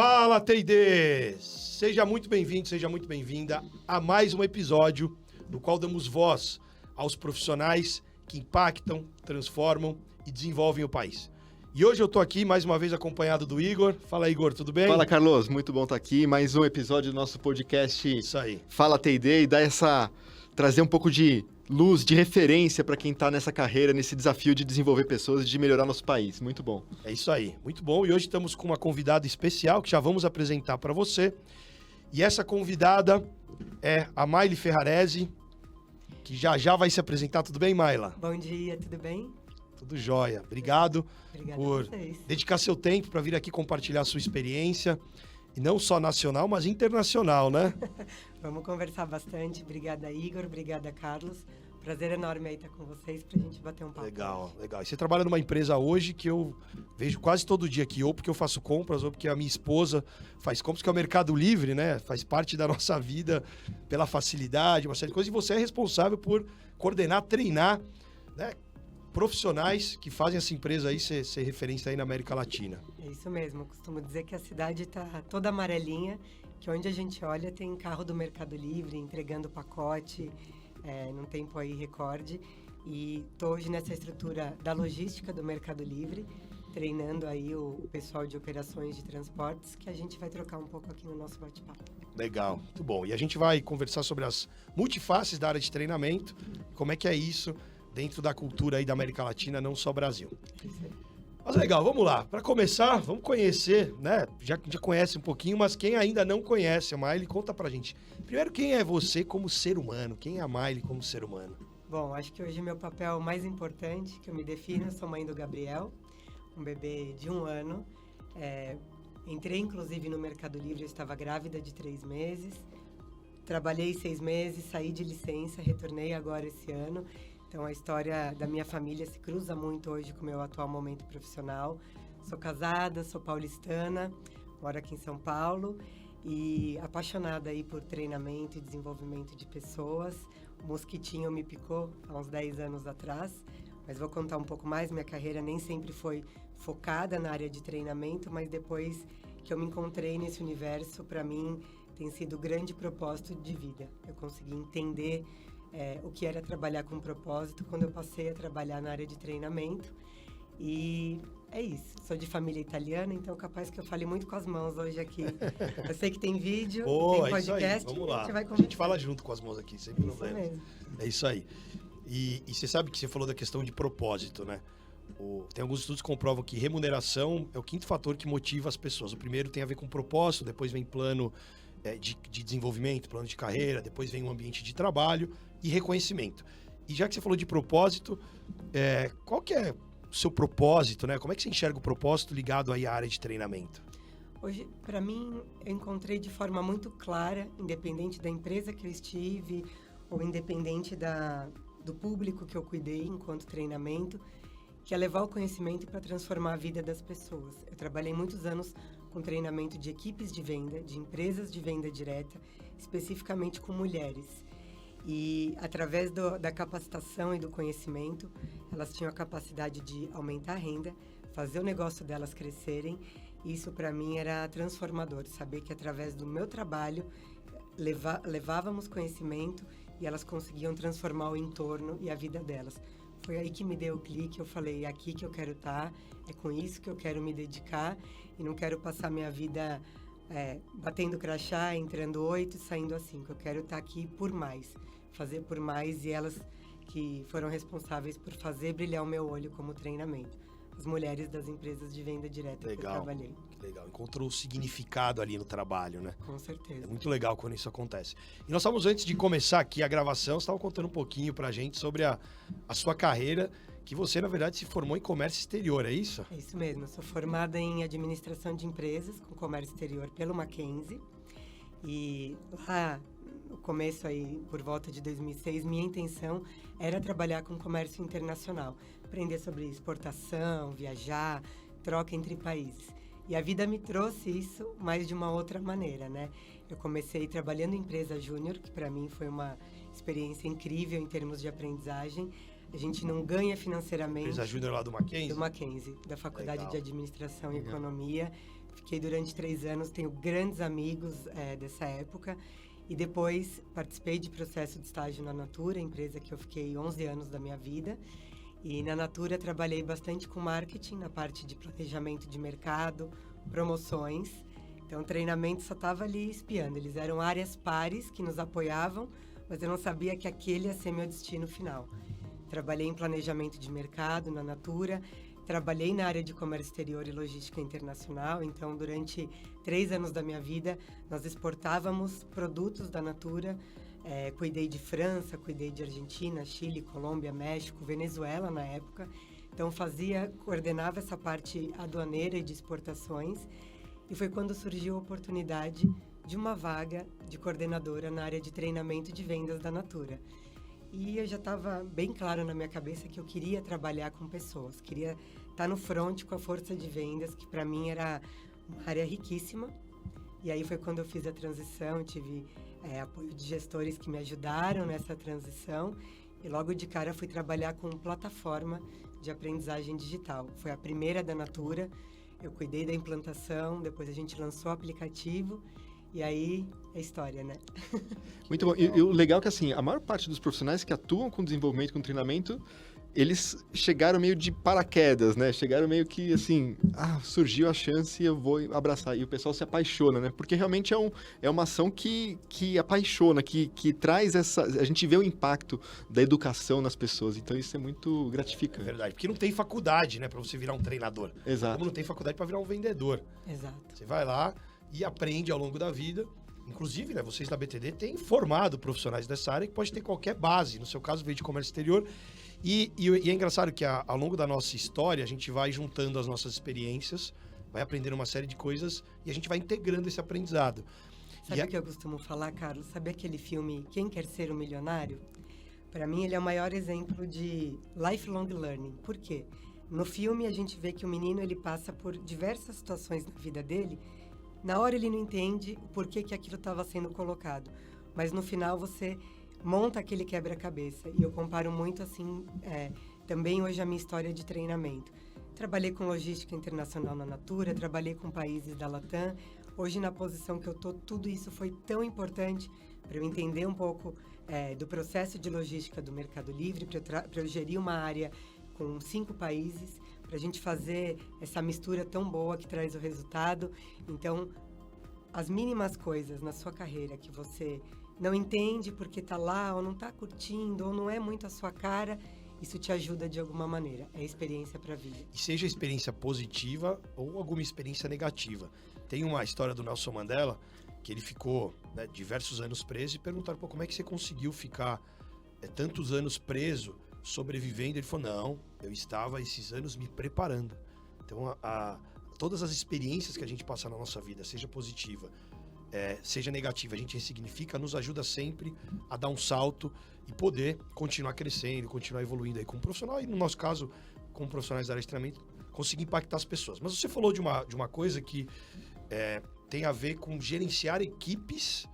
Fala, TD! Seja muito bem-vindo, seja muito bem-vinda a mais um episódio no qual damos voz aos profissionais que impactam, transformam e desenvolvem o país. E hoje eu tô aqui mais uma vez acompanhado do Igor. Fala, Igor, tudo bem? Fala, Carlos, muito bom estar aqui. Mais um episódio do nosso podcast Isso aí. Fala TD e trazer um pouco de luz, de referência para quem está nessa carreira, nesse desafio de desenvolver pessoas e de melhorar nosso país. Muito bom. É isso aí, muito bom. E hoje estamos com uma convidada especial que já vamos apresentar para você. E essa convidada é a Maile Ferrarese, que já vai se apresentar. Tudo bem, Maila? Bom dia, tudo bem? Tudo jóia. Obrigado por a vocês. dedicar seu tempo para vir aqui compartilhar a sua experiência. E não só nacional, mas internacional, né? Vamos conversar bastante. Obrigada, Igor. Obrigada, Carlos. Prazer enorme aí estar com vocês pra gente bater um papo. Legal, legal. E você trabalha numa empresa hoje que eu vejo quase todo dia aqui, ou porque eu faço compras, ou porque a minha esposa faz compras, que é o Mercado Livre, né? Faz parte da nossa vida pela facilidade, uma série de coisas. E você é responsável por coordenar, treinar, né, profissionais que fazem essa empresa aí ser referência aí na América Latina. É isso mesmo. Eu costumo dizer que a cidade tá toda amarelinha, que onde a gente olha tem carro do Mercado Livre entregando pacote, num tempo aí recorde. E tô hoje nessa estrutura da logística do Mercado Livre, treinando aí o pessoal de operações de transportes, que a gente vai trocar um pouco aqui no nosso bate-papo. Legal, muito bom. E a gente vai conversar sobre as multifaces da área de treinamento, como é que é isso dentro da cultura aí da América Latina, não só Brasil. É isso aí. Mas legal, vamos lá. Para começar, vamos conhecer, né? Já conhece um pouquinho, mas quem ainda não conhece a Maile, conta pra gente. Primeiro, quem é você como ser humano? Quem é a Maile como ser humano? Bom, acho que hoje meu papel mais importante, que eu me defino, eu sou mãe do Gabriel, um bebê de 1 ano. Entrei, inclusive, no Mercado Livre, eu estava grávida de 3 meses. Trabalhei 6 meses, saí de licença, retornei agora esse ano. Então, a história da minha família se cruza muito hoje com o meu atual momento profissional. Sou casada, sou paulistana, moro aqui em São Paulo e apaixonada aí por treinamento e desenvolvimento de pessoas. O mosquitinho me picou há uns 10 anos atrás, mas vou contar um pouco mais. Minha carreira nem sempre foi focada na área de treinamento, mas depois que eu me encontrei nesse universo, para mim, tem sido o grande propósito de vida. Eu consegui entender o que era trabalhar com propósito quando eu passei a trabalhar na área de treinamento. E é isso. Sou de família italiana, então capaz que eu fale muito com as mãos hoje aqui. Eu sei que tem vídeo, tem podcast. É isso aí. Vamos lá. A gente fala junto com as mãos aqui, sem isso problema. Mesmo. É isso aí. E você sabe que você falou da questão de propósito, né? Tem alguns estudos que comprovam que remuneração é o 5º fator que motiva as pessoas. O primeiro tem a ver com propósito, depois vem plano de desenvolvimento, plano de carreira, depois vem um ambiente de trabalho e reconhecimento. E já que você falou de propósito, qual que é o seu propósito, né? Como é que você enxerga o propósito ligado aí à área de treinamento? Hoje, para mim, eu encontrei de forma muito clara, independente da empresa que eu estive, ou independente do público que eu cuidei enquanto treinamento, que é levar o conhecimento para transformar a vida das pessoas. Eu trabalhei muitos anos com treinamento de equipes de venda, de empresas de venda direta, especificamente com mulheres. E através da capacitação e do conhecimento, elas tinham a capacidade de aumentar a renda, fazer o negócio delas crescerem. Isso para mim era transformador, saber que através do meu trabalho levávamos conhecimento e elas conseguiam transformar o entorno e a vida delas. Foi aí que me deu o clique, eu falei, é aqui que eu quero estar, é com isso que eu quero me dedicar e não quero passar minha vida batendo crachá, entrando 8 e saindo às 5. Eu quero estar aqui por mais, fazer por mais, e elas que foram responsáveis por fazer brilhar o meu olho como treinamento. As mulheres das empresas de venda direta que eu trabalhei. Legal, encontrou o significado ali no trabalho, né? Com certeza. É muito legal quando isso acontece. E nós estávamos, antes de começar aqui a gravação, você estava contando um pouquinho pra gente sobre a sua carreira, que você, na verdade, se formou em comércio exterior, é isso? É isso mesmo, eu sou formada em administração de empresas com comércio exterior pelo Mackenzie. E lá, no começo aí, por volta de 2006, minha intenção era trabalhar com comércio internacional, aprender sobre exportação, viajar, troca entre países. E a vida me trouxe isso, mas de uma outra maneira, né? Eu comecei trabalhando em empresa júnior, que para mim foi uma experiência incrível em termos de aprendizagem. A gente não ganha financeiramente. Empresa júnior lá do Mackenzie? Do Mackenzie, da Faculdade Legal. de Administração Legal. e Economia. Fiquei durante 3 anos, tenho grandes amigos dessa época. E depois participei de processo de estágio na Natura, empresa que eu fiquei 11 anos da minha vida. E na Natura trabalhei bastante com marketing, na parte de planejamento de mercado, promoções. Então, o treinamento só estava ali espiando. Eles eram áreas pares que nos apoiavam, mas eu não sabia que aquele ia ser meu destino final. Trabalhei em planejamento de mercado na Natura, trabalhei na área de comércio exterior e logística internacional. Então, durante 3 anos da minha vida, nós exportávamos produtos da Natura. Cuidei de França, cuidei de Argentina, Chile, Colômbia, México, Venezuela na época. Então, coordenava essa parte aduaneira e de exportações. E foi quando surgiu a oportunidade de uma vaga de coordenadora na área de treinamento de vendas da Natura. E eu já estava bem claro na minha cabeça que eu queria trabalhar com pessoas, queria estar no front com a força de vendas, que para mim era uma área riquíssima. E aí foi quando eu fiz a transição, tive apoio de gestores que me ajudaram nessa transição. E logo de cara fui trabalhar com plataforma de aprendizagem digital. Foi a primeira da Natura. Eu cuidei da implantação, depois a gente lançou o aplicativo. E aí, é história, né? Muito bom. E o legal é que, assim, a maior parte dos profissionais que atuam com desenvolvimento, com treinamento, eles chegaram meio de paraquedas, né? Chegaram meio que, assim, surgiu a chance e eu vou abraçar. E o pessoal se apaixona, né? Porque realmente é uma ação que apaixona, que traz essa... A gente vê o impacto da educação nas pessoas. Então, isso é muito gratificante. É verdade, porque não tem faculdade, né, pra você virar um treinador. Exato. Como não tem faculdade pra virar um vendedor. Exato. Você vai lá e aprende ao longo da vida. Inclusive, né, vocês da BTD têm formado profissionais dessa área que pode ter qualquer base. No seu caso, veio de comércio exterior. E é engraçado que ao longo da nossa história, a gente vai juntando as nossas experiências, vai aprendendo uma série de coisas e a gente vai integrando esse aprendizado. Sabe o que eu costumo falar, Carlos? Sabe aquele filme Quem Quer Ser um Milionário? Para mim, ele é o maior exemplo de lifelong learning. Por quê? No filme, a gente vê que o menino ele passa por diversas situações na vida dele. Na hora ele não entende o porquê que aquilo estava sendo colocado. Mas no final você monta aquele quebra-cabeça. E eu comparo muito assim, também hoje a minha história de treinamento. Trabalhei com logística internacional na Natura, trabalhei com países da Latam. Hoje na posição que eu tô, tudo isso foi tão importante para eu entender um pouco do processo de logística do Mercado Livre, para eu gerir uma área com 5 países, para a gente fazer essa mistura tão boa que traz o resultado. Então, as mínimas coisas na sua carreira que você não entende porque está lá, ou não está curtindo, ou não é muito a sua cara, isso te ajuda de alguma maneira. É experiência para a vida. E seja experiência positiva ou alguma experiência negativa. Tem uma história do Nelson Mandela, que ele ficou diversos anos preso, e perguntaram, como é que você conseguiu ficar tantos anos preso, sobrevivendo? Ele falou, não, eu estava esses anos me preparando. Então, todas as experiências que a gente passa na nossa vida, seja positiva, seja negativa, a gente ressignifica, nos ajuda sempre a dar um salto e poder continuar crescendo, continuar evoluindo aí como profissional, e no nosso caso, como profissionais da área de treinamento, conseguir impactar as pessoas. Mas você falou de uma coisa que tem a ver com gerenciar equipes.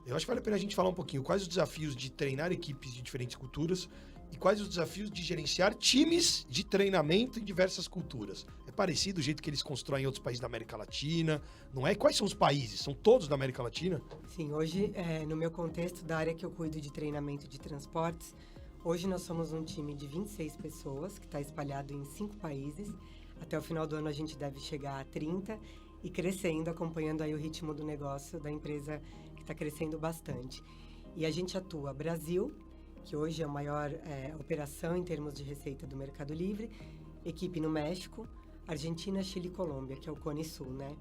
Eu acho que vale a pena a gente falar um pouquinho quais os desafios de treinar equipes de diferentes culturas e quais os desafios de gerenciar times de treinamento em diversas culturas. É parecido o jeito que eles constroem em outros países da América Latina, não é? Quais são os países? São todos da América Latina? Sim, hoje, no meu contexto da área que eu cuido de treinamento de transportes, hoje nós somos um time de 26 pessoas, que está espalhado em 5 países. Até o final do ano a gente deve chegar a 30 e crescendo, acompanhando aí o ritmo do negócio da empresa, que está crescendo bastante. E a gente atua Brasil, que hoje é a maior operação em termos de receita do Mercado Livre, equipe no México, Argentina, Chile e Colômbia, que é o Cone Sul, né?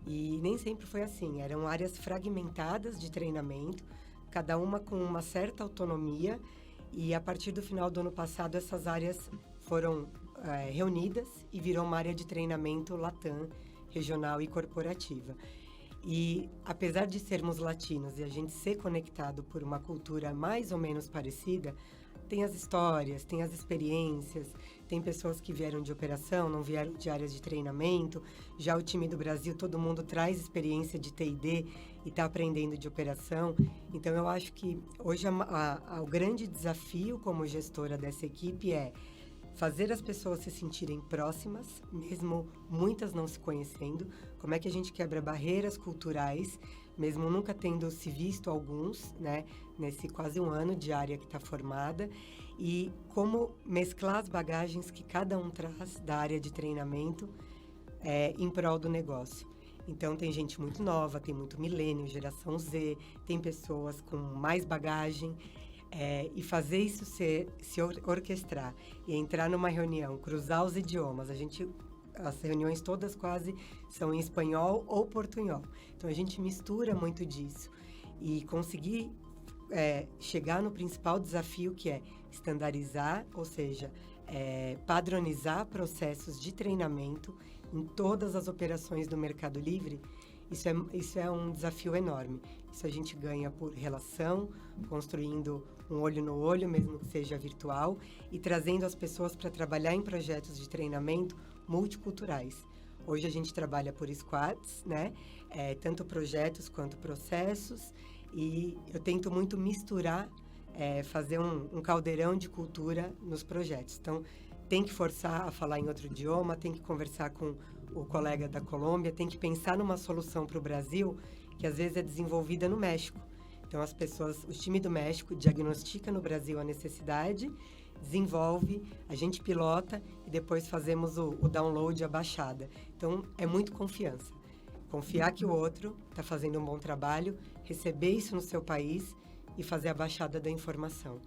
E nem sempre foi assim, eram áreas fragmentadas de treinamento, cada uma com uma certa autonomia, e a partir do final do ano passado essas áreas foram reunidas e virou uma área de treinamento Latam, regional e corporativa. E apesar de sermos latinos e a gente ser conectado por uma cultura mais ou menos parecida, tem as histórias, tem as experiências, tem pessoas que vieram de operação, não vieram de áreas de treinamento. Já o time do Brasil, todo mundo traz experiência de T&D e está aprendendo de operação. Então, eu acho que hoje o grande desafio como gestora dessa equipe é fazer as pessoas se sentirem próximas, mesmo muitas não se conhecendo. Como é que a gente quebra barreiras culturais, mesmo nunca tendo se visto alguns, né, nesse quase um ano de área que está formada, e como mesclar as bagagens que cada um traz da área de treinamento em prol do negócio. Então, tem gente muito nova, tem muito milênio, geração Z, tem pessoas com mais bagagem, e fazer isso se orquestrar e entrar numa reunião, cruzar os idiomas. As reuniões todas quase são em espanhol ou portunhol. Então, a gente mistura muito disso e conseguir chegar no principal desafio, que é estandarizar, ou seja, padronizar processos de treinamento em todas as operações do Mercado Livre. Isso é um desafio enorme. Isso a gente ganha por relação, construindo um olho no olho, mesmo que seja virtual, e trazendo as pessoas para trabalhar em projetos de treinamento multiculturais. Hoje a gente trabalha por squads, né? Tanto projetos quanto processos, e eu tento muito misturar, fazer um caldeirão de cultura nos projetos. Então, tem que forçar a falar em outro idioma, tem que conversar com o colega da Colômbia, tem que pensar numa solução para o Brasil, que às vezes é desenvolvida no México. Então, o time do México diagnostica no Brasil a necessidade, desenvolve, a gente pilota e depois fazemos o download, a baixada. Então, é muito confiança. Confiar que o outro está fazendo um bom trabalho, receber isso no seu país e fazer a baixada da informação.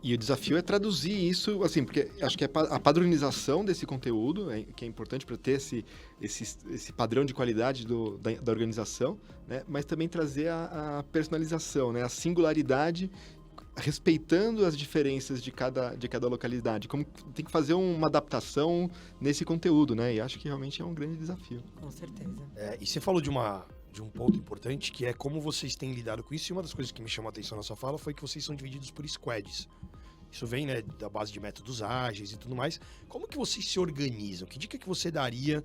E o desafio é traduzir isso, assim, porque acho que a padronização desse conteúdo, que é importante para ter esse padrão de qualidade da organização, né? Mas também trazer a personalização, né? A singularidade, respeitando as diferenças de cada localidade. Como tem que fazer uma adaptação nesse conteúdo, né? E acho que realmente é um grande desafio. Com certeza. E você falou de um ponto importante, que é como vocês têm lidado com isso. E uma das coisas que me chamou a atenção na sua fala foi que vocês são divididos por squads. Isso vem, né, da base de métodos ágeis e tudo mais. Como que vocês se organizam? Que dica que você daria,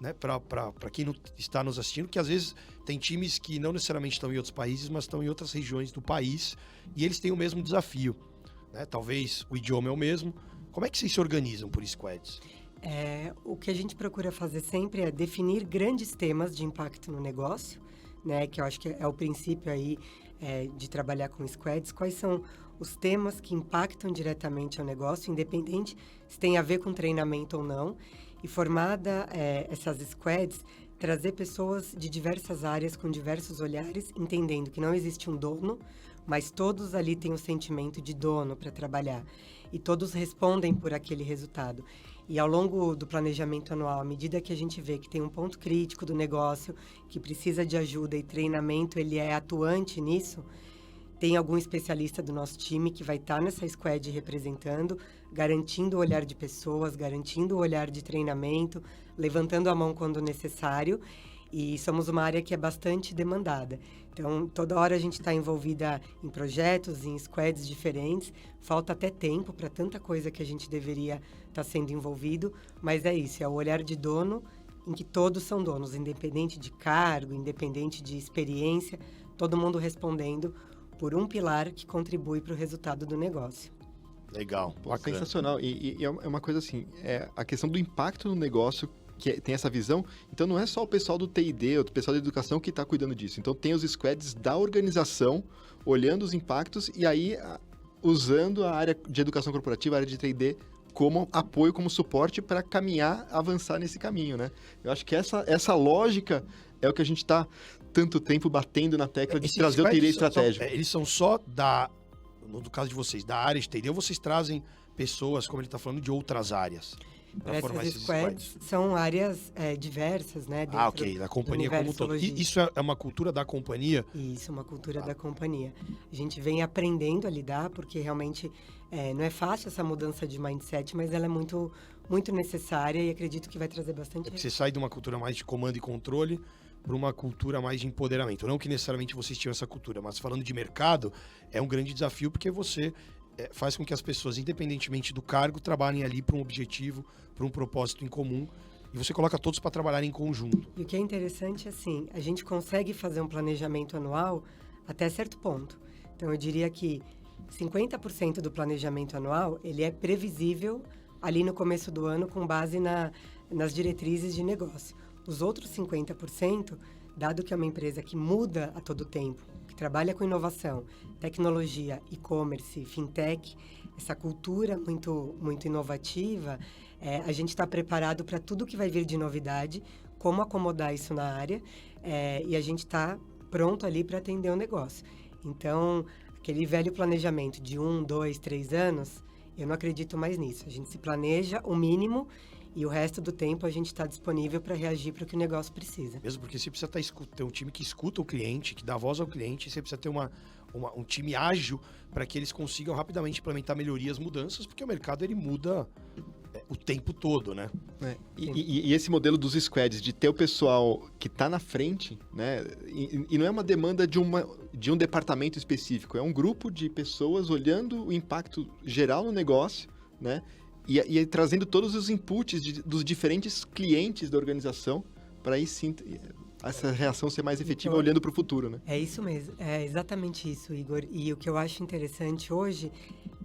né, para quem não está nos assistindo, que às vezes tem times que não necessariamente estão em outros países, mas estão em outras regiões do país e eles têm o mesmo desafio, né? Talvez o idioma é o mesmo. Como é que vocês se organizam por squads? O que a gente procura fazer sempre é definir grandes temas de impacto no negócio, né? Que eu acho que é o princípio aí de trabalhar com squads. Quais são os temas que impactam diretamente ao negócio, independente se tem a ver com treinamento ou não. E formada essas squads, trazer pessoas de diversas áreas, com diversos olhares, entendendo que não existe um dono, mas todos ali têm o sentimento de dono para trabalhar. E todos respondem por aquele resultado. E ao longo do planejamento anual, à medida que a gente vê que tem um ponto crítico do negócio, que precisa de ajuda e treinamento, ele é atuante nisso, tem algum especialista do nosso time que vai estar nessa squad representando, garantindo o olhar de pessoas, garantindo o olhar de treinamento, levantando a mão quando necessário. E somos uma área que é bastante demandada. Então, toda hora a gente está envolvida em projetos, em squads diferentes. Falta até tempo para tanta coisa que a gente deveria estar sendo envolvido. Mas é isso, é o olhar de dono, em que todos são donos, independente de cargo, independente de experiência, todo mundo respondendo por um pilar que contribui para o resultado do negócio. Legal, bacana. Sensacional. E é uma coisa assim, a questão do impacto no negócio, que tem essa visão. Então, não é só o pessoal do T&D, o pessoal da educação que está cuidando disso. Então, tem os squads da organização, olhando os impactos e aí usando a área de educação corporativa, a área de T&D, como apoio, como suporte para caminhar, avançar nesse caminho, né? Eu acho que essa lógica é o que a gente está tanto tempo batendo na tecla de trazer o T&D estratégico. Eles são só no caso de vocês, da área de T&D, ou vocês trazem pessoas, como ele está falando, de outras áreas? Essas squads são áreas diversas, né? Ok, da companhia como um todo. Isso é uma cultura da companhia? Isso, uma cultura da companhia. A gente vem aprendendo a lidar, porque realmente não é fácil essa mudança de mindset, mas ela é muito, muito necessária e acredito que vai trazer bastante... Você sai de uma cultura mais de comando e controle para uma cultura mais de empoderamento. Não que necessariamente vocês tinham essa cultura, mas falando de mercado, é um grande desafio, porque você faz com que as pessoas, independentemente do cargo, trabalhem ali para um objetivo, para um propósito em comum. E você coloca todos para trabalhar em conjunto. E o que é interessante, assim, a gente consegue fazer um planejamento anual até certo ponto. Então, eu diria que 50% do planejamento anual, ele é previsível ali no começo do ano com base nas diretrizes de negócio. Os outros 50%, dado que é uma empresa que muda a todo tempo, que trabalha com inovação, tecnologia, e-commerce, fintech, essa cultura muito inovativa, a gente está preparado para tudo que vai vir de novidade, como acomodar isso na área, e a gente está pronto ali para atender o negócio. Então, aquele velho planejamento de 1, 2, 3 anos, eu não acredito mais nisso. A gente se planeja o mínimo e o resto do tempo a gente está disponível para reagir para o que o negócio precisa. Mesmo porque você precisa ter um time que escuta o cliente, que dá voz ao cliente, você precisa ter um time ágil para que eles consigam rapidamente implementar melhorias, mudanças, porque o mercado ele muda o tempo todo, né? E esse modelo dos squads, de ter o pessoal que está na frente, né? E não é uma demanda de um departamento específico, é um grupo de pessoas olhando o impacto geral no negócio, né? E trazendo todos os inputs dos diferentes clientes da organização para aí sim essa reação ser mais efetiva, então, olhando para o futuro, né? É isso mesmo, é exatamente isso, Igor. E o que eu acho interessante hoje,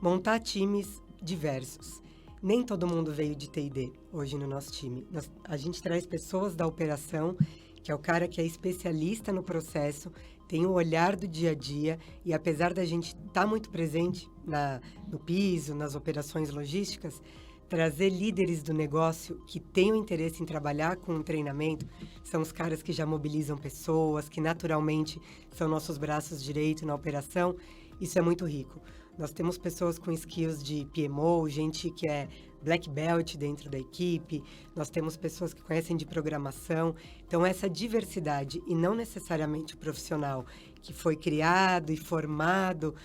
montar times diversos. Nem todo mundo veio de T&D hoje no nosso time. A gente traz pessoas da operação, que é o cara que é especialista no processo, tem o olhar do dia a dia, e apesar da gente estar muito presente no piso, nas operações logísticas, trazer líderes do negócio que têm o interesse em trabalhar com um treinamento, são os caras que já mobilizam pessoas, que naturalmente são nossos braços direitos na operação, isso é muito rico. Nós temos pessoas com skills de PMO, gente que é black belt dentro da equipe, nós temos pessoas que conhecem de programação. Então, essa diversidade, e não necessariamente o profissional que foi criado e formado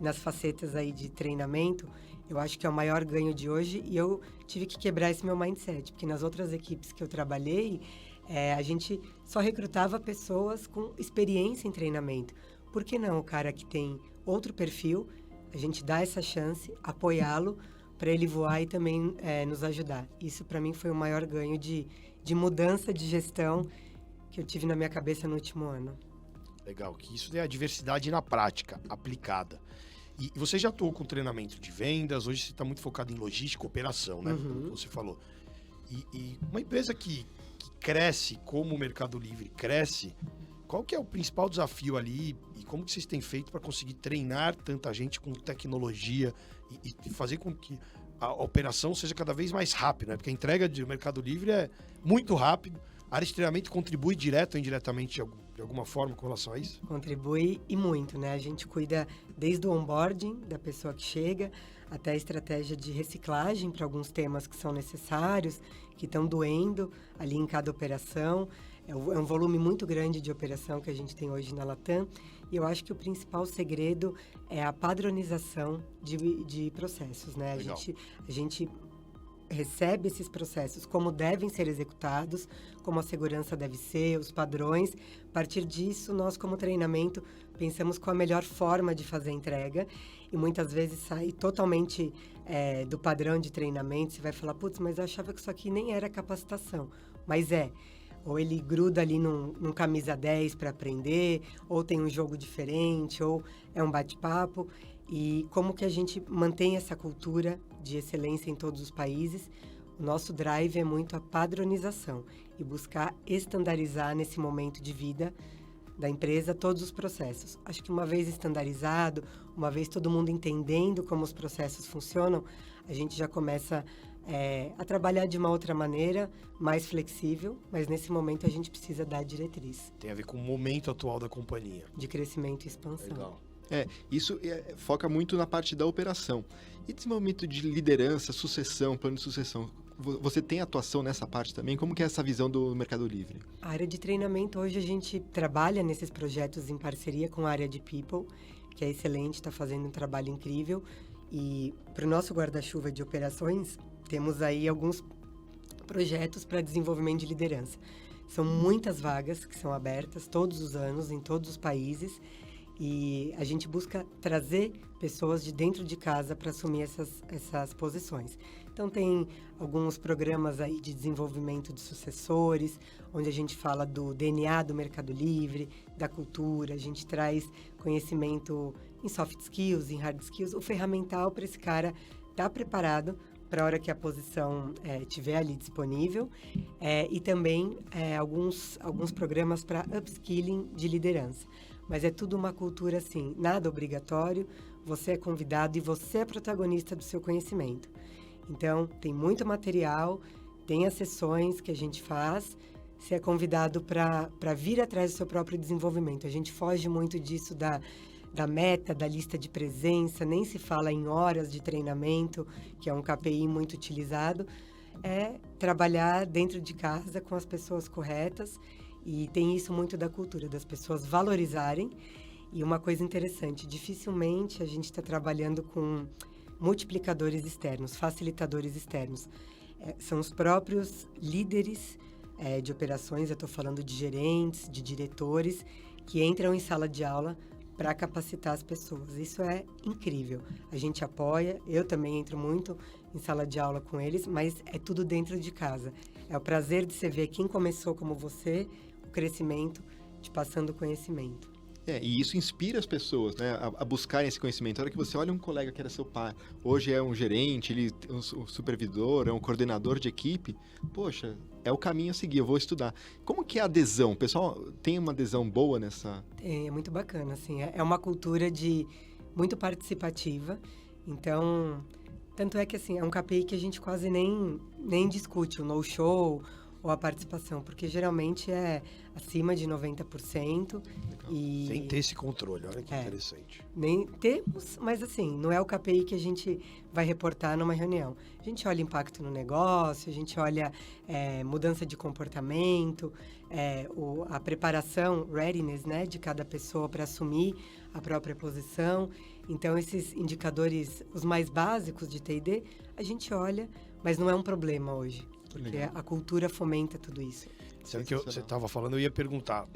nas facetas aí de treinamento, eu acho que é o maior ganho de hoje, e eu tive que quebrar esse meu mindset, porque nas outras equipes que eu trabalhei, a gente só recrutava pessoas com experiência em treinamento. Por que não o cara que tem outro perfil, a gente dá essa chance, apoiá-lo para ele voar e também nos ajudar. Isso para mim foi o maior ganho de mudança de gestão que eu tive na minha cabeça no último ano. Legal, que isso é a diversidade na prática, aplicada. E você já atuou com treinamento de vendas, hoje você está muito focado em logística, operação, né? Uhum. Como você falou. E uma empresa que cresce, como o Mercado Livre cresce, qual que é o principal desafio ali e como que vocês têm feito para conseguir treinar tanta gente com tecnologia e fazer com que a operação seja cada vez mais rápida, né? Porque a entrega do Mercado Livre é muito rápido, a área de treinamento contribui direto ou indiretamente de alguma forma com relação a isso? Contribui e muito, né? A gente cuida desde o onboarding da pessoa que chega até a estratégia de reciclagem para alguns temas que são necessários, que estão doendo ali em cada operação. É um volume muito grande de operação que a gente tem hoje na Latam. E eu acho que o principal segredo é a padronização de processos, né? A gente recebe esses processos como devem ser executados, como a segurança deve ser, os padrões. A partir disso, nós, como treinamento, pensamos qual a melhor forma de fazer a entrega. E muitas vezes sai totalmente do padrão de treinamento. Você vai falar, putz, mas eu achava que isso aqui nem era capacitação. Mas ou ele gruda ali num camisa 10 para aprender, ou tem um jogo diferente, ou é um bate-papo. E como que a gente mantém essa cultura de excelência em todos os países? O nosso drive é muito a padronização e buscar estandarizar nesse momento de vida da empresa todos os processos. Acho que uma vez estandarizado, uma vez todo mundo entendendo como os processos funcionam, a gente já começa a trabalhar de uma outra maneira, mais flexível, mas nesse momento a gente precisa dar diretriz. Tem a ver com o momento atual da companhia. De crescimento e expansão. Legal. Isso foca muito na parte da operação. E desenvolvimento de liderança, sucessão, plano de sucessão, você tem atuação nessa parte também? Como que é essa visão do Mercado Livre? A área de treinamento, hoje a gente trabalha nesses projetos em parceria com a área de People, que é excelente, está fazendo um trabalho incrível. E para o nosso guarda-chuva de operações, temos aí alguns projetos para desenvolvimento de liderança. São muitas vagas que são abertas todos os anos, em todos os países. E a gente busca trazer pessoas de dentro de casa para assumir essas posições. Então, tem alguns programas aí de desenvolvimento de sucessores, onde a gente fala do DNA do Mercado Livre, da cultura, a gente traz conhecimento em soft skills, em hard skills, o ferramental para esse cara estar preparado para a hora que a posição estiver ali disponível, e também alguns programas para upskilling de liderança. Mas é tudo uma cultura assim, nada obrigatório, você é convidado e você é protagonista do seu conhecimento. Então, tem muito material, tem as sessões que a gente faz, você é convidado para vir atrás do seu próprio desenvolvimento. A gente foge muito disso da meta, da lista de presença, nem se fala em horas de treinamento, que é um KPI muito utilizado, é trabalhar dentro de casa com as pessoas corretas, e tem isso muito da cultura, das pessoas valorizarem. E uma coisa interessante, dificilmente a gente está trabalhando com multiplicadores externos, facilitadores externos. São os próprios líderes de operações, eu estou falando de gerentes, de diretores, que entram em sala de aula para capacitar as pessoas. Isso é incrível. A gente apoia, eu também entro muito em sala de aula com eles, mas é tudo dentro de casa. É o prazer de você ver quem começou como você, o crescimento, te passando conhecimento. E isso inspira as pessoas, né, a buscarem esse conhecimento. A hora que você olha um colega que era seu pai, hoje é um gerente, ele é um supervisor, é um coordenador de equipe, poxa, é o caminho a seguir, eu vou estudar. Como que é a adesão? O pessoal tem uma adesão boa nessa... É muito bacana, assim, é uma cultura muito participativa, então, tanto é que, assim, é um KPI que a gente quase nem discute, o no-show ou a participação, porque geralmente é acima de 90%. E... Sem ter esse controle, olha que interessante. Nem temos, mas assim, não é o KPI que a gente vai reportar numa reunião. A gente olha impacto no negócio, a gente olha mudança de comportamento, a preparação, readiness, né, de cada pessoa para assumir a própria posição. Então, esses indicadores, os mais básicos de T&D, a gente olha, mas não é um problema hoje. Porque a cultura fomenta tudo isso. Sabe o que você estava falando? Eu ia perguntar.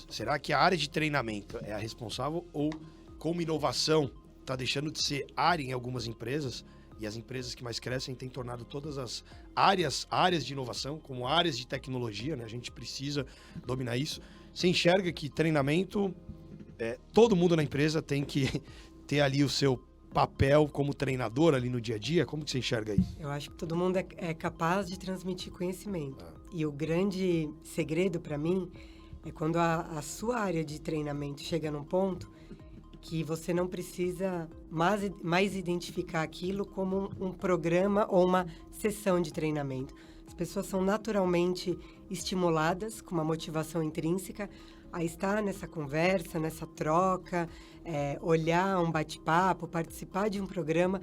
Será que a área de treinamento é a responsável ou, como inovação, está deixando de ser área em algumas empresas? E as empresas que mais crescem têm tornado todas as áreas de inovação como áreas de tecnologia, né? A gente precisa dominar isso. Você enxerga que treinamento, todo mundo na empresa tem que ter ali o seu papel como treinador ali no dia a dia? Como que você enxerga isso? Eu acho que todo mundo é capaz de transmitir conhecimento. E o grande segredo para mim é quando a sua área de treinamento chega num ponto que você não precisa mais identificar aquilo como um programa ou uma sessão de treinamento. As pessoas são naturalmente estimuladas com uma motivação intrínseca a estar nessa conversa, nessa troca, olhar um bate-papo, participar de um programa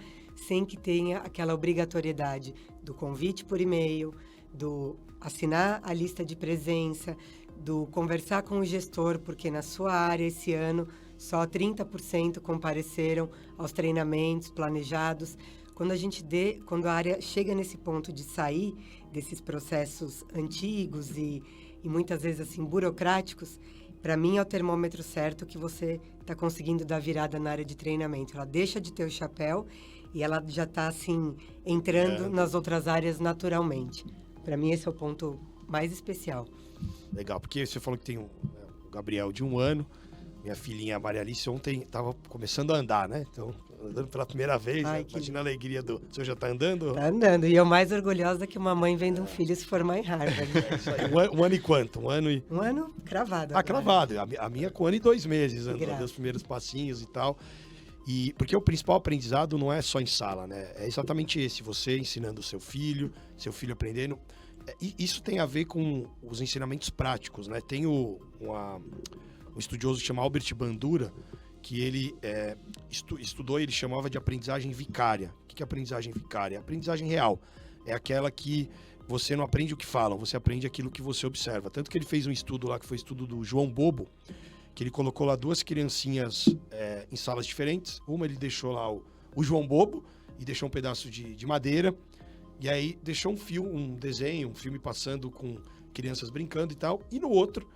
sem que tenha aquela obrigatoriedade do convite por e-mail, do assinar a lista de presença, do conversar com o gestor, porque na sua área esse ano só 30% compareceram aos treinamentos planejados. Quando a área chega nesse ponto de sair desses processos antigos e muitas vezes assim burocráticos, para mim é o termômetro certo que você está conseguindo dar virada na área de treinamento. Ela deixa de ter o chapéu e ela já está assim entrando nas outras áreas naturalmente. Para mim esse é o ponto mais especial. Legal, porque você falou que tem o Gabriel de 1 ano, minha filhinha Maria Alice ontem estava começando a andar, né? Então, andando pela primeira vez, imagina a alegria do... O senhor já está andando? Está andando, e eu mais orgulhosa que uma mãe vendo um filho se formar em Harvard. Isso aí. Um ano e quanto? 1 ano e... 1 ano cravado. Cravado. A minha com 1 ano e 2 meses, andando os primeiros passinhos e tal. Porque o principal aprendizado não é só em sala, né? É exatamente esse, você ensinando o seu filho aprendendo. Isso tem a ver com os ensinamentos práticos, né? Tem um estudioso que chama Albert Bandura, que ele estudou e ele chamava de aprendizagem vicária. O que é aprendizagem vicária? Aprendizagem real. É aquela que você não aprende o que falam, você aprende aquilo que você observa. Tanto que ele fez um estudo lá, que foi o estudo do João Bobo, que ele colocou lá 2 criancinhas em salas diferentes. Uma ele deixou lá o João Bobo e deixou um pedaço de madeira. E aí deixou um desenho, um filme passando com crianças brincando e tal. E no outro,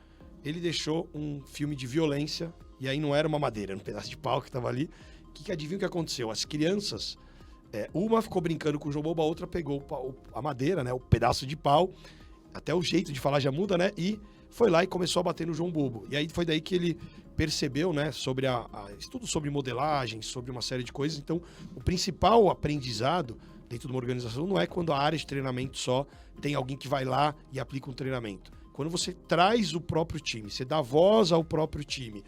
ele deixou um filme de violência e aí não era uma madeira, era um pedaço de pau que tava ali. Adivinha o que aconteceu? As crianças, uma ficou brincando com o João Bobo, a outra pegou a madeira, né? O pedaço de pau, até o jeito de falar já muda, né? E foi lá e começou a bater no João Bobo. E aí foi daí que ele percebeu, né? Sobre estudo sobre modelagem, sobre uma série de coisas. Então, o principal aprendizado dentro de uma organização não é quando a área de treinamento só tem alguém que vai lá e aplica um treinamento. Quando você traz o próprio time, você dá voz ao próprio time,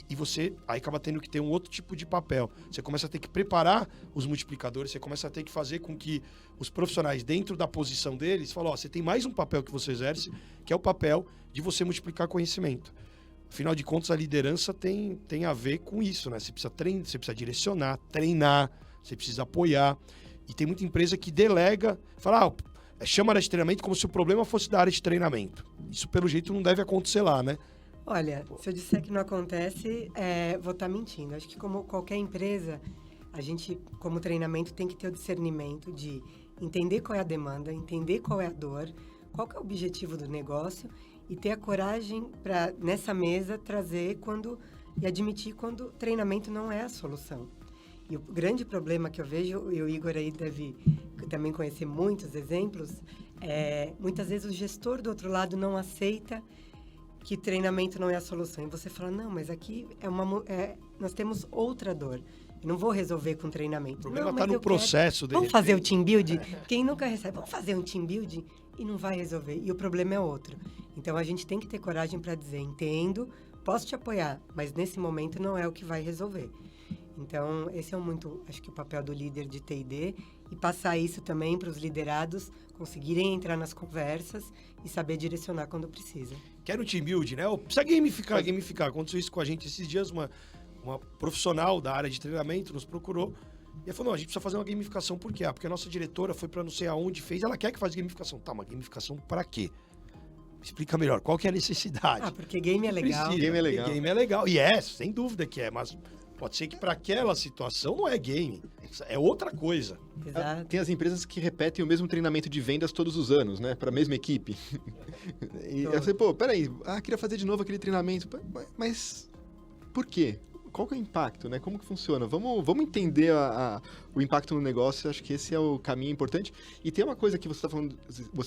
e você aí acaba tendo que ter um outro tipo de papel. Você começa a ter que preparar os multiplicadores, você começa a ter que fazer com que os profissionais, dentro da posição deles, falam, você tem mais um papel que você exerce, que é o papel de você multiplicar conhecimento. Afinal de contas, a liderança tem a ver com isso, né? Você precisa você precisa direcionar, treinar, você precisa apoiar. E tem muita empresa que delega, fala, chama a área de treinamento como se o problema fosse da área de treinamento. Isso, pelo jeito, não deve acontecer lá, né? Olha, se eu disser que não acontece, vou estar mentindo. Acho que como qualquer empresa, a gente, como treinamento, tem que ter o discernimento de entender qual é a demanda, entender qual é a dor, qual que é o objetivo do negócio e ter a coragem para, nessa mesa, trazer e admitir quando treinamento não é a solução. E o grande problema que eu vejo, e o Igor aí deve também conhecer muitos exemplos, muitas vezes o gestor do outro lado não aceita que treinamento não é a solução. E você fala, não, mas aqui nós temos outra dor. Eu não vou resolver com treinamento. O problema está no processo dele. Vamos fazer o team building? Quem nunca recebe, vamos fazer um team building? E não vai resolver. E o problema é outro. Então, a gente tem que ter coragem para dizer, entendo, posso te apoiar, mas nesse momento não é o que vai resolver. Então, esse é acho que o papel do líder de T&D e passar isso também para os liderados conseguirem entrar nas conversas e saber direcionar quando precisa. Quero um team building, né? Precisa gamificar. Aconteceu isso com a gente esses dias, uma profissional da área de treinamento nos procurou e falou, não, a gente precisa fazer uma gamificação. Por quê? Porque a nossa diretora foi para não sei aonde, fez, ela quer que faça gamificação. Tá, uma gamificação para quê? Explica melhor, qual que é a necessidade? Porque game é legal. Game é legal. Game é legal. E sem dúvida que é, mas pode ser que para aquela situação não é game, é outra coisa. Exato. Tem as empresas que repetem o mesmo treinamento de vendas todos os anos, né? Para a mesma equipe. E aí você, peraí, queria fazer de novo aquele treinamento. Mas por quê? Qual que é o impacto, né? Como que funciona? Vamos entender o impacto no negócio. Acho que esse é o caminho importante. E tem uma coisa que vocês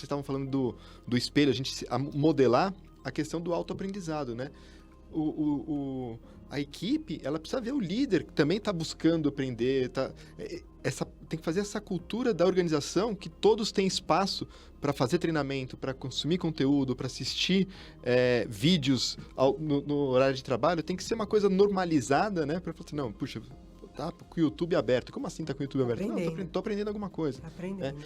estavam falando do espelho, a gente modelar a questão do autoaprendizado, né? A equipe, ela precisa ver o líder que também está buscando aprender, tem que fazer essa cultura da organização que todos têm espaço para fazer treinamento, para consumir conteúdo, para assistir vídeos no horário de trabalho. Tem que ser uma coisa normalizada, né? Para falar assim, não, puxa, tá com o YouTube aberto. Como assim tá com o YouTube aberto? Não, tô aprendendo alguma coisa. Tá aprendendo.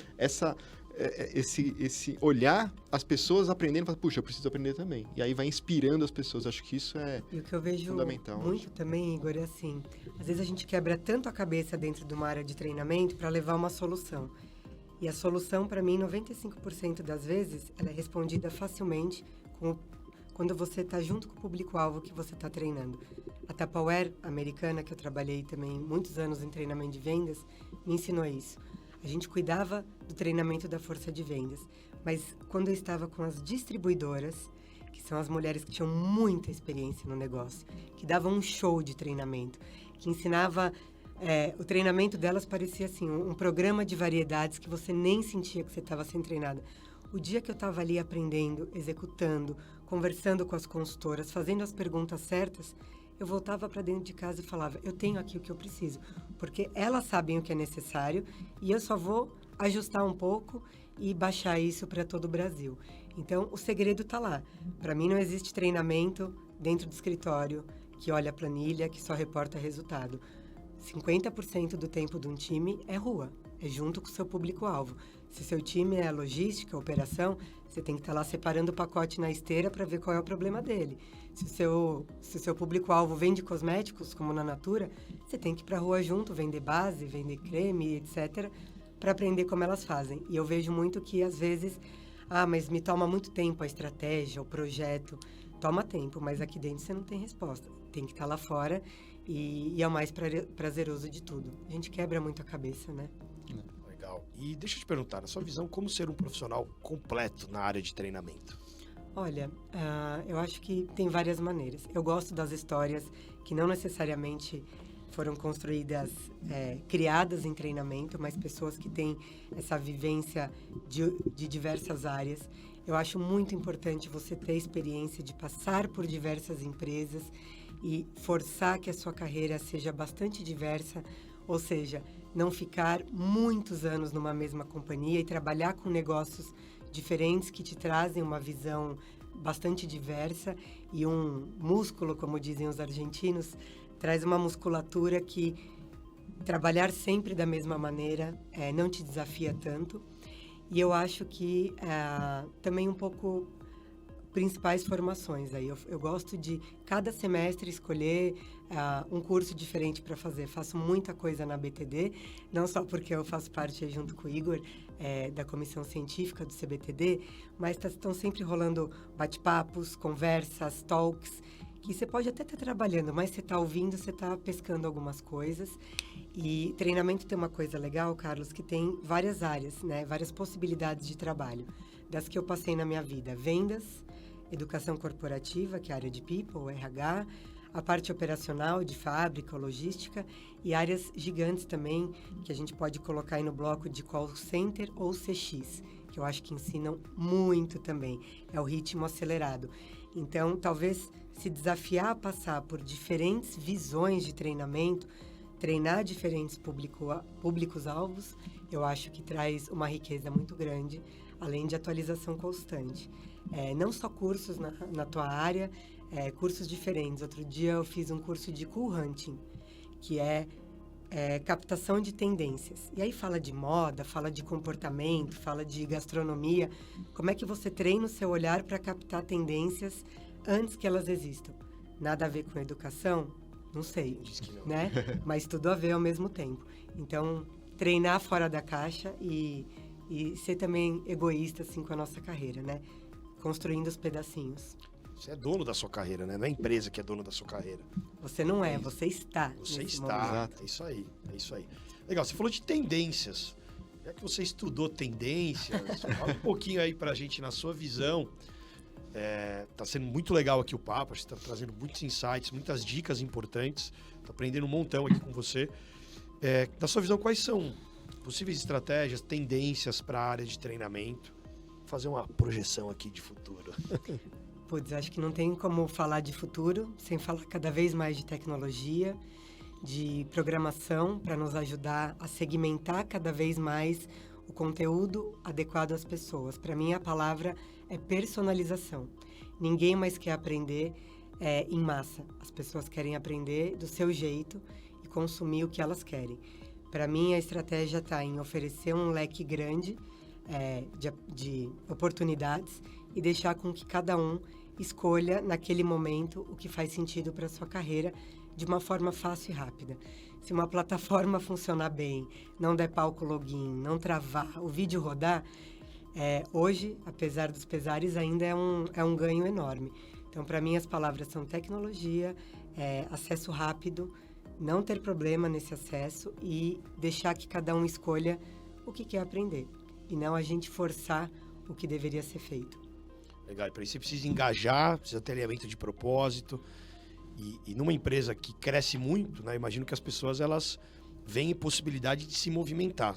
Esse olhar as pessoas aprendendo, fala, puxa, eu preciso aprender também. E aí vai inspirando as pessoas. Acho que isso é fundamental. E o que eu vejo muito também, Igor, é assim, às vezes a gente quebra tanto a cabeça dentro de uma área de treinamento para levar uma solução. E a solução, para mim, 95% das vezes, ela é respondida facilmente quando você está junto com o público-alvo que você está treinando. A Tupperware americana, que eu trabalhei também muitos anos em treinamento de vendas, me ensinou isso. A gente cuidava do treinamento da força de vendas, mas quando eu estava com as distribuidoras, que são as mulheres que tinham muita experiência no negócio, que davam um show de treinamento, que ensinava... o treinamento delas parecia assim, um programa de variedades que você nem sentia que você estava sendo treinada. O dia que eu estava ali aprendendo, executando, conversando com as consultoras, fazendo as perguntas certas, eu voltava para dentro de casa e falava, eu tenho aqui o que eu preciso, porque elas sabem o que é necessário e eu só vou ajustar um pouco e baixar isso para todo o Brasil. Então, o segredo está lá. Para mim, não existe treinamento dentro do escritório que olha a planilha, que só reporta resultado. 50% do tempo de um time é rua, é junto com o seu público-alvo. Se seu time é logística, operação, você tem que estar lá separando o pacote na esteira para ver qual é o problema dele. Se o seu público-alvo vende cosméticos, como na Natura, você tem que ir para a rua junto, vender base, vender creme, etc., para aprender como elas fazem. E eu vejo muito que, às vezes, mas me toma muito tempo a estratégia, o projeto. Toma tempo, mas aqui dentro você não tem resposta. Tem que estar lá fora e é o mais prazeroso de tudo. A gente quebra muito a cabeça, né? Legal. E deixa eu te perguntar, na sua visão, como ser um profissional completo na área de treinamento? Olha, eu acho que tem várias maneiras. Eu gosto das histórias que não necessariamente foram construídas, criadas em treinamento, mas pessoas que têm essa vivência de diversas áreas. Eu acho muito importante você ter a experiência de passar por diversas empresas e forçar que a sua carreira seja bastante diversa, ou seja, não ficar muitos anos numa mesma companhia e trabalhar com negócios diferentes que te trazem uma visão bastante diversa e um músculo, como dizem os argentinos, traz uma musculatura que trabalhar sempre da mesma maneira não te desafia tanto. E eu acho que também um pouco principais formações. Aí eu gosto de, cada semestre, escolher um curso diferente para fazer. Faço muita coisa na BTD, não só porque eu faço parte, junto com o Igor, da comissão científica do CBTD, mas estão sempre rolando bate-papos, conversas, talks, que você pode até estar trabalhando, mas você está ouvindo, você está pescando algumas coisas. E treinamento tem uma coisa legal, Carlos, que tem várias áreas, né? Várias possibilidades de trabalho. Das que eu passei na minha vida: vendas, educação corporativa, que é a área de people, RH, a parte operacional de fábrica, logística, e áreas gigantes também, que a gente pode colocar aí no bloco de call center ou CX, que eu acho que ensinam muito também. É o ritmo acelerado. Então, talvez se desafiar a passar por diferentes visões de treinamento, treinar diferentes públicos-alvos, eu acho que traz uma riqueza muito grande, além de atualização constante. Não só cursos na tua área, cursos diferentes. Outro dia eu fiz um curso de Cool Hunting, que é captação de tendências. E aí fala de moda, fala de comportamento, fala de gastronomia. Como é que você treina o seu olhar para captar tendências antes que elas existam? Nada a ver com educação? Não sei, Diz que não. né? Mas tudo a ver ao mesmo tempo. Então, treinar fora da caixa e ser também egoísta, assim, com a nossa carreira, né? Construindo os pedacinhos. Você é dono da sua carreira, né? Não é a empresa que é dona da sua carreira. Você não é, você está. Você nesse está. momento. É isso aí, é isso aí. Legal, você falou de tendências. Já que você estudou tendências, fala um pouquinho aí pra gente, na sua visão. Tá sendo muito legal aqui o papo, a gente tá trazendo muitos insights, muitas dicas importantes. Tô aprendendo um montão aqui com você. Na sua visão, quais são possíveis estratégias, tendências para a área de treinamento? Vou fazer uma projeção aqui de futuro. Putz, acho que não tem como falar de futuro sem falar cada vez mais de tecnologia, de programação, para nos ajudar a segmentar cada vez mais o conteúdo adequado às pessoas. Para mim, a palavra é personalização. Ninguém mais quer aprender em massa. As pessoas querem aprender do seu jeito e consumir o que elas querem. Para mim, a estratégia está em oferecer um leque grande de oportunidades e deixar com que cada um escolha, naquele momento, o que faz sentido para a sua carreira de uma forma fácil e rápida. Se uma plataforma funcionar bem, não der palco login, não travar, o vídeo rodar, hoje, apesar dos pesares, ainda é um ganho enorme. Então, para mim, as palavras são tecnologia, acesso rápido, não ter problema nesse acesso e deixar que cada um escolha o que quer aprender. E não a gente forçar o que deveria ser feito. Legal, para isso você precisa engajar, precisa ter alinhamento de propósito. E numa empresa que cresce muito, né, imagino que as pessoas elas veem possibilidade de se movimentar.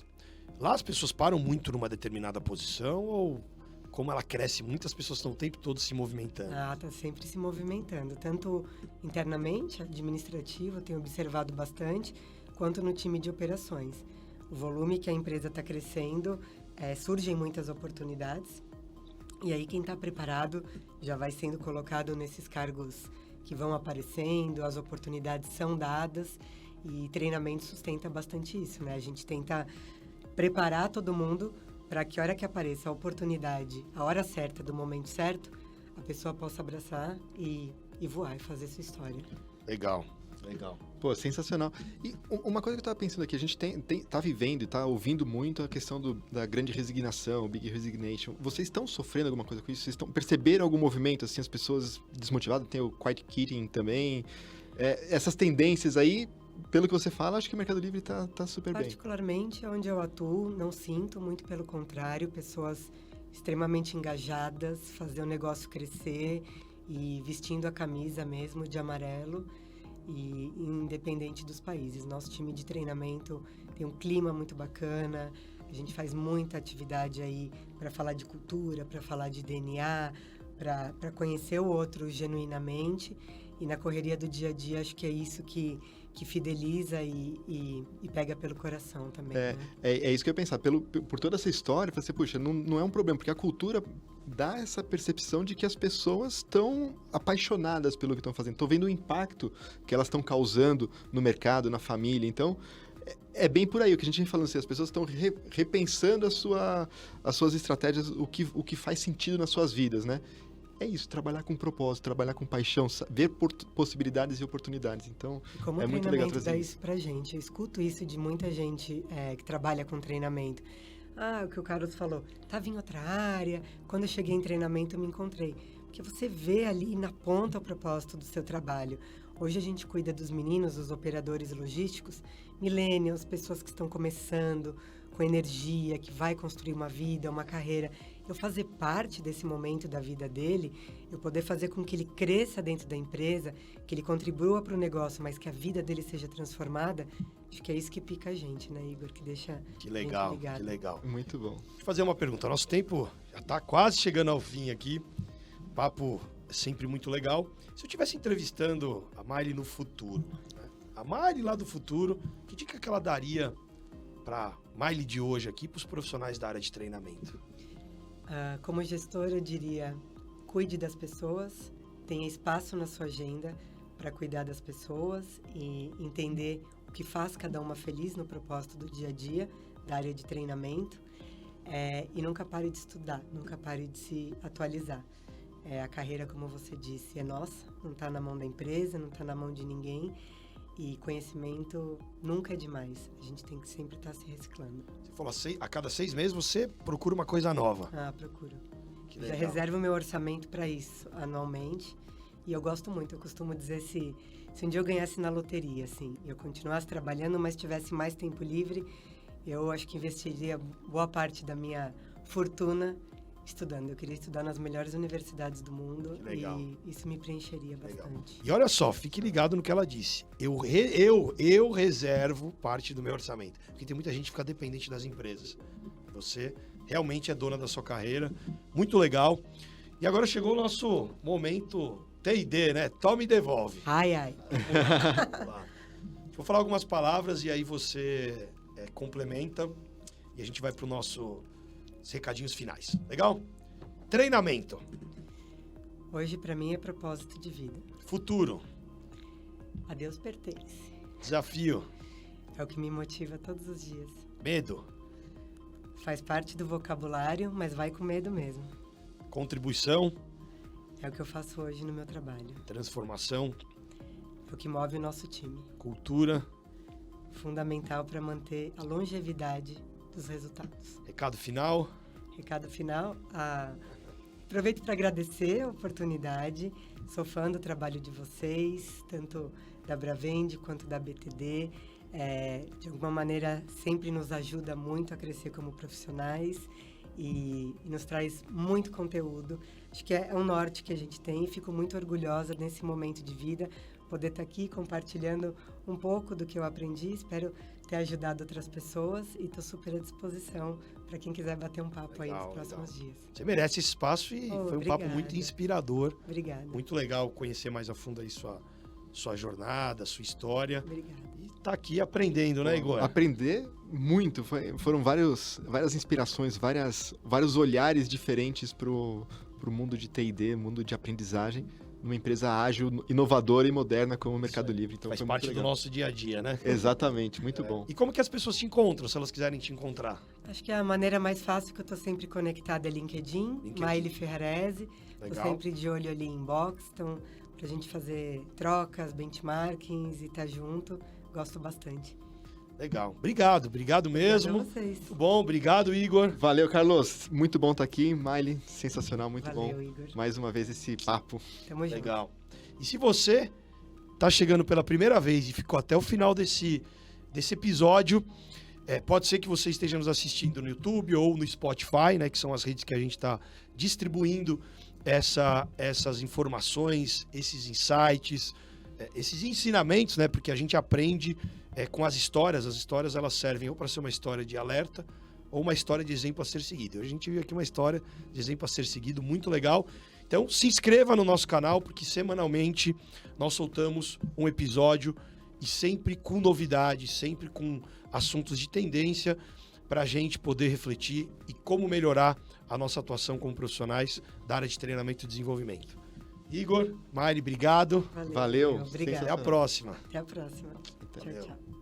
Lá as pessoas param muito numa determinada posição ou, como ela cresce muito, as pessoas estão o tempo todo se movimentando? Está sempre se movimentando, tanto internamente, administrativo, eu tenho observado bastante, quanto no time de operações. O volume que a empresa está crescendo, surgem muitas oportunidades, e aí quem está preparado já vai sendo colocado nesses cargos que vão aparecendo, as oportunidades são dadas, e treinamento sustenta bastante isso, né? A gente tenta preparar todo mundo para que a hora que apareça a oportunidade, a hora certa, do momento certo, a pessoa possa abraçar e voar e fazer sua história. Legal, legal. Pô, sensacional. E uma coisa que eu tava pensando aqui, a gente tá vivendo e tá ouvindo muito a questão da grande resignação, Big Resignation. Vocês estão sofrendo alguma coisa com isso? Vocês perceberam algum movimento, assim, as pessoas desmotivadas? Tem o quiet quitting também. Essas tendências aí, pelo que você fala, acho que o Mercado Livre tá super bem. Particularmente onde eu atuo, não sinto, muito pelo contrário, pessoas extremamente engajadas, fazer o negócio crescer e vestindo a camisa mesmo de amarelo, e independente dos países. Nosso time de treinamento tem um clima muito bacana, a gente faz muita atividade aí para falar de cultura, para falar de DNA, para conhecer o outro genuinamente, e na correria do dia a dia acho que é isso que fideliza e pega pelo coração também. Né? É isso que eu ia pensar. Por toda essa história, você, puxa, não é um problema, porque a cultura dá essa percepção de que as pessoas estão apaixonadas pelo que estão fazendo, estão vendo o impacto que elas estão causando no mercado, na família. Então, é bem por aí o que a gente vem falando, assim, as pessoas estão repensando as suas estratégias, o que faz sentido nas suas vidas, né? É isso, trabalhar com propósito, trabalhar com paixão, ver possibilidades e oportunidades. Então, como é muito legal treinamento trazer dá isso pra gente. Eu escuto isso de muita gente que trabalha com treinamento. O que o Carlos falou, estava em outra área, quando eu cheguei em treinamento eu me encontrei. Porque você vê ali na ponta o propósito do seu trabalho. Hoje a gente cuida dos meninos, dos operadores logísticos, millennials, pessoas que estão começando, com energia, que vai construir uma vida, uma carreira. Eu fazer parte desse momento da vida dele, eu poder fazer com que ele cresça dentro da empresa, que ele contribua para o negócio, mas que a vida dele seja transformada, acho que é isso que pica a gente, né, Igor? Que deixa Que legal, ligado. que legal. Muito bom. Vou fazer uma pergunta. Nosso tempo já está quase chegando ao fim aqui. O papo é sempre muito legal. Se eu estivesse entrevistando a Maile no futuro, né? A Maile lá do futuro, que dica que ela daria para Maile de hoje aqui, para os profissionais da área de treinamento? Como gestor, eu diria, cuide das pessoas, tenha espaço na sua agenda para cuidar das pessoas e entender o que faz cada uma feliz no propósito do dia a dia, da área de treinamento, e nunca pare de estudar, nunca pare de se atualizar. A carreira, como você disse, é nossa, não está na mão da empresa, não está na mão de ninguém, e conhecimento nunca é demais. A gente tem que sempre estar se reciclando. Você falou, a cada 6 meses você procura uma coisa nova. Procuro. Que Já legal. reservo meu orçamento para isso anualmente. E eu gosto muito, eu costumo dizer se um dia eu ganhasse na loteria, assim, e eu continuasse trabalhando, mas tivesse mais tempo livre, eu acho que investiria boa parte da minha fortuna estudando. Eu queria estudar nas melhores universidades do mundo. Que legal. E isso me preencheria bastante. E olha só, fique ligado no que ela disse. Eu reservo parte do meu orçamento. Porque tem muita gente que fica dependente das empresas. Você realmente é dona da sua carreira. Muito legal. E agora chegou o nosso momento T&D, né? Toma e devolve. Ai. Vamos lá. Vou falar algumas palavras e aí você complementa. E a gente vai para os nossos recadinhos finais. Legal? Treinamento. Hoje, para mim, é propósito de vida. Futuro. A Deus pertence. Desafio. É o que me motiva todos os dias. Medo. Faz parte do vocabulário, mas vai com medo mesmo. Contribuição. É o que eu faço hoje no meu trabalho. Transformação. É o que move o nosso time. Cultura. Fundamental para manter a longevidade dos resultados. Recado final. Recado final. Aproveito para agradecer a oportunidade. Sou fã do trabalho de vocês, tanto da Bravende quanto da BTD. De alguma maneira, sempre nos ajuda muito a crescer como profissionais e nos traz muito conteúdo. Acho que é um norte que a gente tem e fico muito orgulhosa nesse momento de vida, poder estar aqui compartilhando um pouco do que eu aprendi. Espero ter ajudado outras pessoas e estou super à disposição para quem quiser bater um papo aí nos próximos dias. Você merece esse espaço e foi um papo muito inspirador. Obrigada. Muito legal conhecer mais a fundo aí sua jornada, sua história. Obrigada. E tá aqui aprendendo, né, Igor? Aprender muito. Foram várias inspirações, vários olhares diferentes pro mundo de T&D, mundo de aprendizagem, numa empresa ágil, inovadora e moderna como o Mercado Livre. Então, faz foi parte muito do legal. nosso dia a dia, né? Exatamente, muito bom. E como que as pessoas te encontram, se elas quiserem te encontrar? Acho que a maneira mais fácil que eu estou sempre conectada é LinkedIn. Maile Ferrarese. Estou sempre de olho ali em inbox. Então, para a gente fazer trocas, benchmarkings e estar junto, gosto bastante. Legal. Obrigado mesmo. Obrigado a vocês. Muito bom, obrigado, Igor. Valeu, Carlos. Muito bom estar aqui. Maile, sensacional, muito Valeu, bom. Igor. Mais uma vez esse papo. Tamo junto. Legal. E se você tá chegando pela primeira vez e ficou até o final desse episódio, Pode ser que você esteja nos assistindo no YouTube ou no Spotify, né, que são as redes que a gente está distribuindo essas informações, esses insights, esses ensinamentos, né, porque a gente aprende com as histórias. As histórias elas servem ou para ser uma história de alerta ou uma história de exemplo a ser seguido. Hoje a gente viu aqui uma história de exemplo a ser seguido muito legal. Então se inscreva no nosso canal, porque semanalmente nós soltamos um episódio e sempre com novidade, sempre com assuntos de tendência para a gente poder refletir e como melhorar a nossa atuação como profissionais da área de treinamento e desenvolvimento. Igor, Mari, obrigado. Valeu. Obrigado. Até a próxima. Até a próxima. Até. Tchau, tchau.